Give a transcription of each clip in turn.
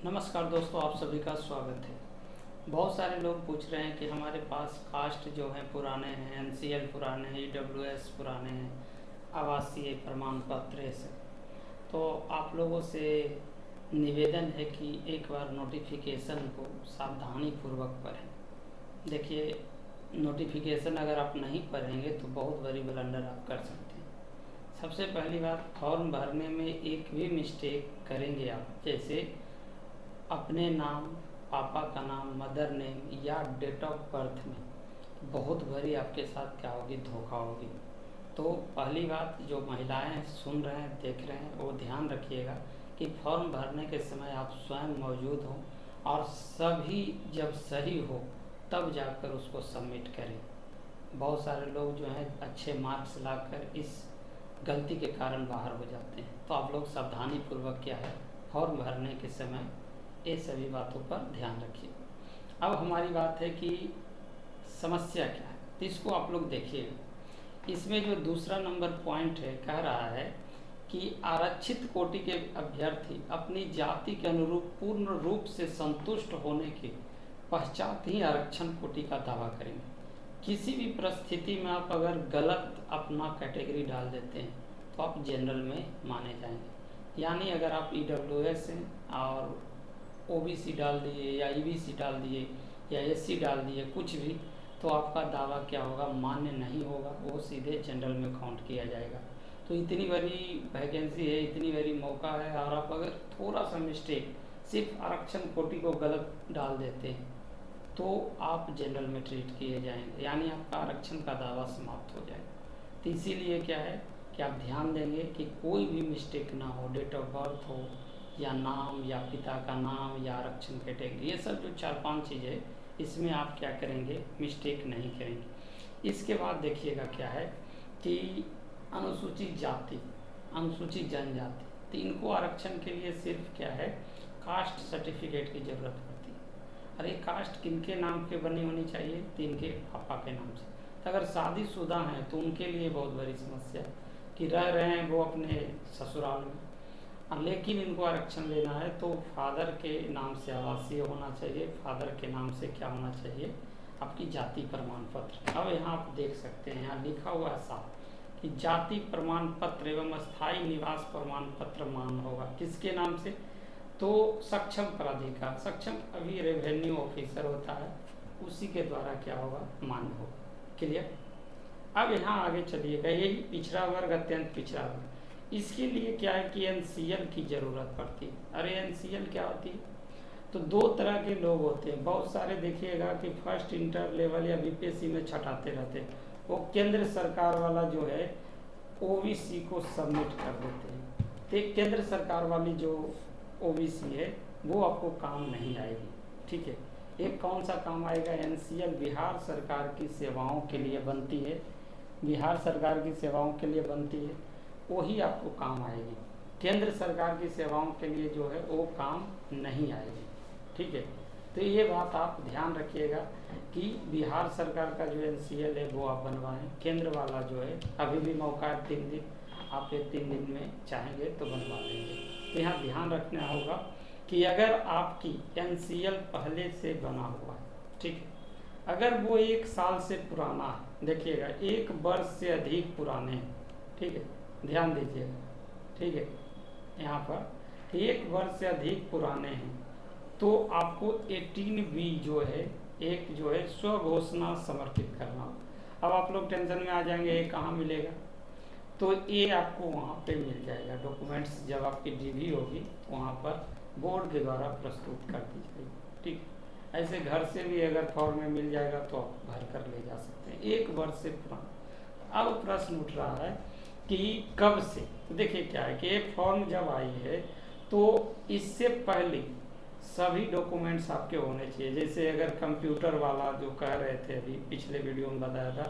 नमस्कार दोस्तों, आप सभी का स्वागत है। बहुत सारे लोग पूछ रहे हैं कि हमारे पास कास्ट जो है पुराने हैं, एनसीएल पुराने हैं, ईडब्ल्यूएस पुराने हैं, आवासीय प्रमाण पत्र ये सब। तो आप लोगों से निवेदन है कि एक बार नोटिफिकेशन को सावधानी पूर्वक पढ़ें। देखिए, नोटिफिकेशन अगर आप नहीं पढ़ेंगे तो बहुत बड़ी ब्लंडर आप कर सकते हैं। सबसे पहली बात, फॉर्म भरने में एक भी मिस्टेक करेंगे आप, जैसे अपने नाम, पापा का नाम, मदर नेम या डेट ऑफ बर्थ में बहुत बड़ी आपके साथ क्या होगी, धोखा होगी। तो पहली बात, जो महिलाएं सुन रहे हैं, देख रहे हैं, वो ध्यान रखिएगा कि फॉर्म भरने के समय आप स्वयं मौजूद हों और सभी जब सही हो तब जाकर उसको सबमिट करें। बहुत सारे लोग जो हैं अच्छे मार्क्स लाकर इस गलती के कारण बाहर हो जाते हैं। तो आप लोग सावधानी पूर्वक क्या है, फॉर्म भरने के समय ये सभी बातों पर ध्यान रखिए। अब हमारी बात है कि समस्या क्या है, तो इसको आप लोग देखिए। इसमें जो दूसरा नंबर पॉइंट है, कह रहा है कि आरक्षित कोटि के अभ्यर्थी अपनी जाति के अनुरूप पूर्ण रूप से संतुष्ट होने के पश्चात ही आरक्षण कोटि का दावा करेंगे। किसी भी परिस्थिति में आप अगर गलत अपना कैटेगरी डाल देते हैं तो आप जनरल में माने जाएंगे। यानी अगर आप ईडब्ल्यूएस हैं और ओबीसी डाल दिए या ईबीसी डाल दिए या एससी डाल दिए, कुछ भी, तो आपका दावा क्या होगा, मान्य नहीं होगा, वो सीधे जनरल में काउंट किया जाएगा। तो इतनी बड़ी वैकेंसी है, इतनी बड़ी मौका है, और आप अगर थोड़ा सा मिस्टेक, सिर्फ आरक्षण कोटि को गलत डाल देते हैं तो आप जनरल में ट्रीट किए जाएंगे, यानी आपका आरक्षण का दावा समाप्त हो जाएगा। तो इसीलिए क्या है कि आप ध्यान देंगे कि कोई भी मिस्टेक ना हो, डेट ऑफ बर्थ हो या नाम या पिता का नाम या आरक्षण कैटेगरी, ये सब जो 4-5 चीज़ें, इसमें आप क्या करेंगे, मिस्टेक नहीं करेंगे। इसके बाद देखिएगा क्या है कि अनुसूचित जाति, अनुसूचित जनजाति, तो इनको आरक्षण के लिए सिर्फ क्या है, कास्ट सर्टिफिकेट की ज़रूरत पड़ती है। और ये कास्ट किनके नाम के बनी होनी चाहिए, तो इनके पापा के नाम से। तो अगर शादीशुदा हैं तो उनके लिए बहुत बड़ी समस्या कि रह रहे हैं वो अपने ससुराल में, लेकिन इनको आरक्षण लेना है तो फादर के नाम से आवासीय होना चाहिए, फादर के नाम से क्या होना चाहिए, आपकी जाति प्रमाण पत्र। अब यहाँ आप देख सकते हैं, यहाँ लिखा हुआ है साफ कि जाति प्रमाण पत्र एवं स्थायी निवास प्रमाण पत्र मान्य होगा। किसके नाम से, तो सक्षम प्राधिकार, सक्षम अभी रेवेन्यू ऑफिसर होता है, उसी के द्वारा क्या होगा, मान्य होगा। क्लियर। अब यहाँ आगे चलिएगा, यही पिछड़ा वर्ग, अत्यंत पिछड़ा वर्ग, इसके लिए क्या है कि एनसीएल की ज़रूरत पड़ती है। अरे एनसीएल क्या होती है, तो दो तरह के लोग होते हैं। बहुत सारे देखिएगा कि फर्स्ट इंटर लेवल या बीपीएससी में छटाते रहते हैं, वो केंद्र सरकार वाला जो है ओबीसी को सबमिट कर देते हैं। तो केंद्र सरकार वाली जो ओबीसी है वो आपको काम नहीं आएगी, ठीक है। एक कौन सा काम आएगा, एनसीएल बिहार सरकार की सेवाओं के लिए बनती है, बिहार सरकार की सेवाओं के लिए बनती है, वही आपको काम आएगी। केंद्र सरकार की सेवाओं के लिए जो है वो काम नहीं आएगी, ठीक है। तो ये बात आप ध्यान रखिएगा कि बिहार सरकार का जो एनसीएल है वो आप बनवाएं, केंद्र वाला जो है अभी भी मौका है 3 दिन, आप ये 3 दिन में चाहेंगे तो बनवा लेंगे। तो यहाँ ध्यान रखना होगा कि अगर आपकी एनसीएल पहले से बना हुआ है, ठीक है, अगर वो 1 साल से पुराना है, देखिएगा 1 वर्ष से अधिक पुराने हैं, ठीक है, ध्यान दीजिएगा, ठीक है। यहाँ पर 1 वर्ष से अधिक पुराने हैं तो आपको 18B जो है, एक जो है स्वघोषणा समर्पित करना। अब आप लोग टेंशन में आ जाएंगे, ये कहाँ मिलेगा, तो ये आपको वहाँ पे मिल जाएगा। डॉक्यूमेंट्स जब आपकी डीवी होगी वहाँ पर बोर्ड के द्वारा प्रस्तुत कर दी जाएगी, ठीक। ऐसे घर से भी अगर फॉर्म में मिल जाएगा तो आप भर कर ले जा सकते हैं, 1 वर्ष से पुराना। अब प्रश्न उठ रहा है कि कब से, तो देखिए क्या है कि एक फॉर्म जब आई है तो इससे पहले सभी डॉक्यूमेंट्स आपके होने चाहिए। जैसे अगर कंप्यूटर वाला जो कह रहे थे अभी पिछले वीडियो में बताया था,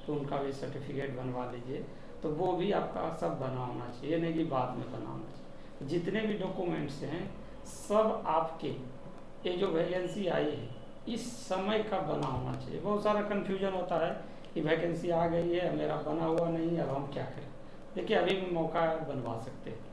तो उनका भी सर्टिफिकेट बनवा लीजिए, तो वो भी आपका सब बना होना चाहिए, नहीं कि बाद में बना होना चाहिए। जितने भी डॉक्यूमेंट्स हैं सब आपके, ये जो वैकेंसी आई है इस समय का बना होना चाहिए। बहुत सारा कन्फ्यूजन होता है कि वैकेंसी आ गई है, मेरा बना हुआ नहीं है, अब हम क्या करें। देखिए अभी भी मौका बनवा सकते हैं।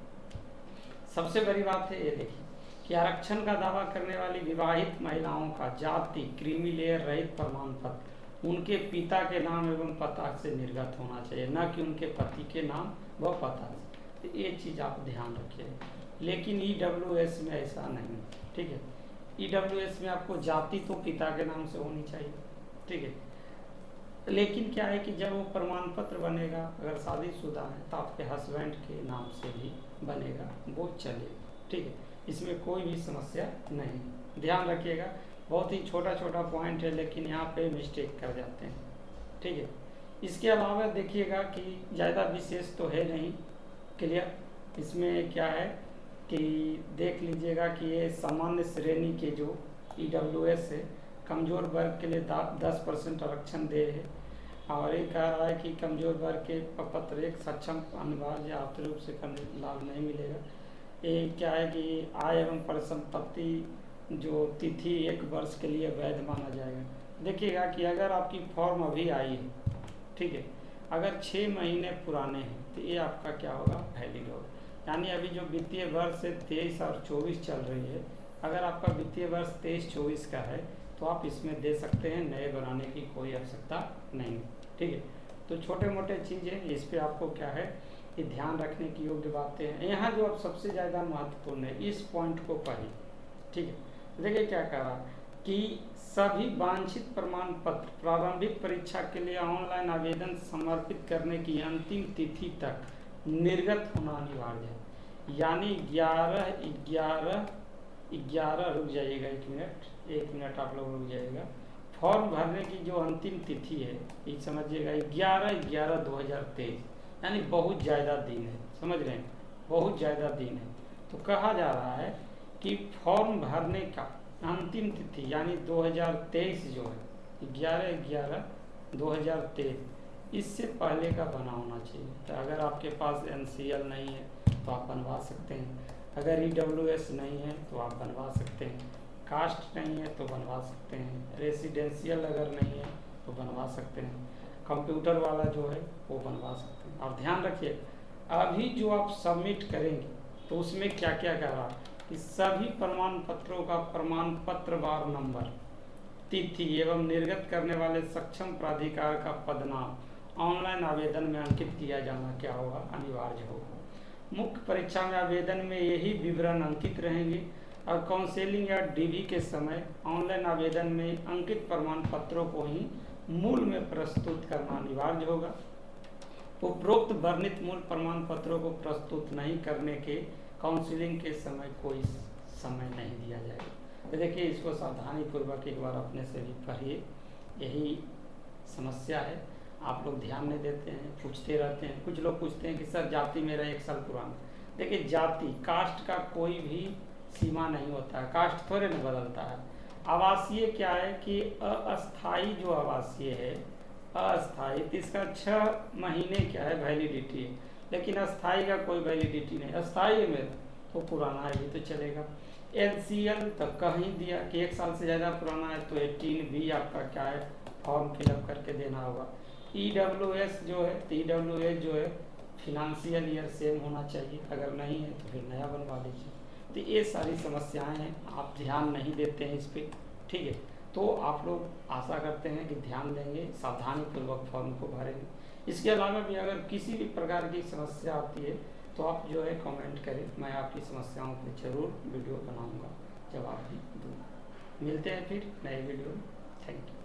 सबसे बड़ी बात है ये देखिए कि आरक्षण का दावा करने वाली विवाहित महिलाओं का जाति क्रीमी लेयर रहित प्रमाण पत्र उनके पिता के नाम एवं पता से निर्गत होना चाहिए, न कि उनके पति के नाम व पता से। तो ये चीज़ आप ध्यान रखिए। लेकिन EWS में ऐसा नहीं, ठीक है। EWS में आपको जाति तो पिता के नाम से होनी चाहिए, ठीक है। लेकिन क्या है कि जब वो प्रमाण पत्र बनेगा, अगर शादीशुदा है तो आपके हस्बैंड के नाम से भी बनेगा, वो चलेगा, ठीक है। इसमें कोई भी समस्या नहीं, ध्यान रखिएगा। बहुत ही छोटा छोटा पॉइंट है, लेकिन यहाँ पे मिस्टेक कर जाते हैं, ठीक है। इसके अलावा देखिएगा कि ज़्यादा विशेष तो है नहीं, क्लियर। इसमें क्या है कि देख लीजिएगा कि ये सामान्य श्रेणी के जो EWS है, कमज़ोर वर्ग के लिए 10% आरक्षण दे है। और ये कह रहा है कि कमज़ोर वर्ग के पत्र एक सक्षम अनिवार्य आर्थिक रूप से लाभ नहीं मिलेगा। ये क्या है कि आय एवं परिसंपत्ति जो तिथि 1 वर्ष के लिए वैध माना जाएगा। देखिएगा कि अगर आपकी फॉर्म अभी आई है, ठीक है, अगर 6 महीने पुराने हैं तो ये आपका क्या होगा, वैलिड होगा। यानी अभी जो वित्तीय वर्ष 23 और 24 चल रही है, अगर आपका वित्तीय वर्ष 23-24 का है तो आप इसमें दे सकते हैं, नए बनाने की कोई आवश्यकता नहीं, ठीक है। तो छोटे मोटे चीज़ें इस पे आपको क्या है कि ध्यान रखने की योग्य बातें हैं। यहाँ जो अब सबसे ज़्यादा महत्वपूर्ण है, इस पॉइंट को पढ़िए, ठीक है। देखिए क्या कह रहा कि सभी वांछित प्रमाण पत्र प्रारंभिक परीक्षा के लिए ऑनलाइन आवेदन समर्पित करने की अंतिम तिथि तक निर्गत होना अनिवार्य है। यानी 11/11 रुक जाइएगा, 1 मिनट आप लोग रुक जाइएगा। फॉर्म भरने की जो अंतिम तिथि है, ये समझिएगा 11/11/2023, यानी बहुत ज़्यादा दिन है, समझ रहे हैं, बहुत ज़्यादा दिन है। तो कहा जा रहा है कि फॉर्म भरने का अंतिम तिथि यानी 2023 जो है 11/11/2023, इससे पहले का बना होना चाहिए। तो अगर आपके पास NCL नहीं है तो आप बनवा सकते हैं, अगर EWS नहीं है तो आप बनवा सकते हैं, कास्ट नहीं है तो बनवा सकते हैं, रेसिडेंशियल अगर नहीं है तो बनवा सकते हैं, कंप्यूटर वाला जो है वो बनवा सकते हैं। और ध्यान रखिए, अभी जो आप सबमिट करेंगे तो उसमें क्या क्या कह रहा है कि सभी प्रमाण पत्रों का प्रमाण पत्र वार नंबर, तिथि एवं निर्गत करने वाले सक्षम प्राधिकार का पदनाम ऑनलाइन आवेदन में अंकित किया जाना क्या होगा, अनिवार्य होगा। मुख्य परीक्षा में आवेदन में यही विवरण अंकित रहेंगे और काउंसलिंग या DV के समय ऑनलाइन आवेदन में अंकित प्रमाण पत्रों को ही मूल में प्रस्तुत करना अनिवार्य होगा। उपरोक्त वर्णित मूल प्रमाण पत्रों को प्रस्तुत नहीं करने के काउंसलिंग के समय कोई समय नहीं दिया जाएगा। तो देखिए, इसको सावधानी पूर्वक एक बार अपने से भी पढ़िए, यही समस्या है। आप लोग ध्यान नहीं देते हैं, पूछते रहते हैं। कुछ लोग पूछते हैं कि सर जाति मेरा 1 साल पुराना। देखिए, जाति कास्ट का कोई भी सीमा नहीं होता है, कास्ट थोड़े न बदलता है। आवासीय क्या है कि अस्थाई जो आवासीय है, अस्थाई, तो इसका 6 महीने क्या है वैलिडिटी है, लेकिन अस्थाई का कोई वैलिडिटी नहीं। अस्थाई है मेरा तो पुराना है भी तो चलेगा। NCL तक कहीं दिया कि 1 साल से ज़्यादा पुराना है तो 18B आपका क्या है, फॉर्म फिलअप करके देना होगा। EWS जो है, तो EWS जो है फिनंशियल ईयर सेम होना चाहिए, अगर नहीं है तो फिर नया बनवा लीजिए। तो ये सारी समस्याएं हैं, आप ध्यान नहीं देते हैं इस पर, ठीक है। तो आप लोग आशा करते हैं कि ध्यान देंगे, सावधानी पूर्वक फॉर्म को भरेंगे। इसके अलावा भी अगर किसी भी प्रकार की समस्या आती है तो आप जो है कमेंट करें, मैं आपकी समस्याओं पर जरूर वीडियो बनाऊंगा, जवाब भी दूँगा। मिलते हैं फिर नए वीडियो में। Thank you.